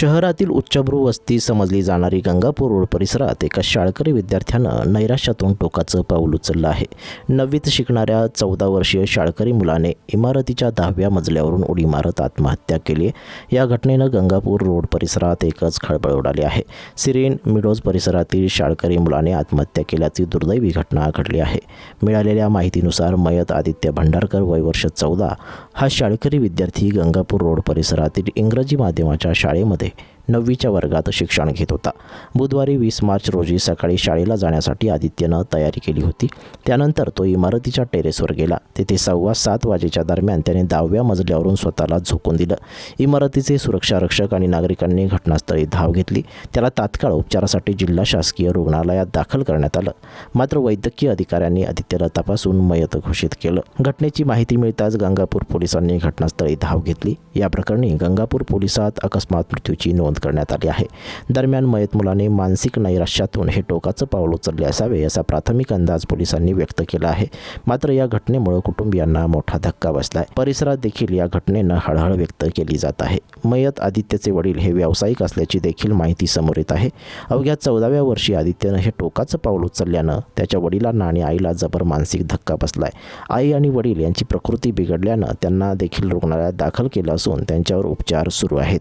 शहरातील उच्चभ्रू वस्ती समजली जाणारी गंगापूर रोड परिसरात एका शाळकरी विद्यार्थ्यानं नैराश्यातून टोकाचं पाऊल उचललं आहे. 9वीत शिकणाऱ्या 14 वर्षीय शाळकरी मुलाने इमारतीच्या 10व्या मजल्यावरून उडी मारत आत्महत्या केली. या घटनेनं गंगापूर रोड परिसरात एकच खळबळ उडाली आहे. सिरीन मिडोज परिसरातील शाळकरी मुलाने आत्महत्या केल्याची दुर्दैवी घटना घडली आहे. मिळालेल्या माहितीनुसार मयत आदित्य भंडारकर वय वर्ष 14 हा शाळकरी विद्यार्थी गंगापूर रोड परिसरातील इंग्रजी माध्यमाच्या शाळेमध्ये 9वीच्या वर्गात शिक्षण घेत होता. बुधवारी 20 मार्च रोजी सकाळी शाळेला जाण्यासाठी आदित्यनं तयारी केली होती. त्यानंतर तो इमारतीच्या टेरेसवर गेला. तेथे 6:15 वाजेच्या दरम्यान त्याने 10व्या मजल्यावरून स्वतःला झोकून दिलं. इमारतीचे सुरक्षारक्षक आणि नागरिकांनी घटनास्थळी धाव घेतली. त्याला तात्काळ उपचारासाठी जिल्हा शासकीय रुग्णालयात दाखल करण्यात आलं. मात्र वैद्यकीय अधिकाऱ्यांनी आदित्यला तपासून मयत घोषित केलं. घटनेची माहिती मिळताच गंगापूर पोलिसांनी घटनास्थळी धाव घेतली. या प्रकरणी गंगापूर पोलिसात अकस्मात मृत्यूची नोंद करण्यात आली आहे. दरम्यान मयत मुलाने मानसिक नैराश्यातून हे टोकाचं पाऊल उचलले असावे असा प्राथमिक अंदाज पोलिसांनी व्यक्त केला आहे. मात्र या घटनेमुळे कुटुंबियांना मोठा धक्का बसलाय. परिसरात देखील या घटनेनं हळहळ व्यक्त केली जात आहे. मयत आदित्यचे वडील हे व्यावसायिक असल्याची देखील माहिती समोर येत आहे. अवघ्या 14व्या वर्षी आदित्यनं हे टोकाचं पाऊल उचलल्यानं त्याच्या वडिलांना आणि आईला जबर मानसिक धक्का बसलाय. आई आणि वडील यांची प्रकृती बिघडल्यानं त्यांना देखील रुग्णालयात दाखल केलं असून त्यांच्यावर उपचार सुरू आहेत.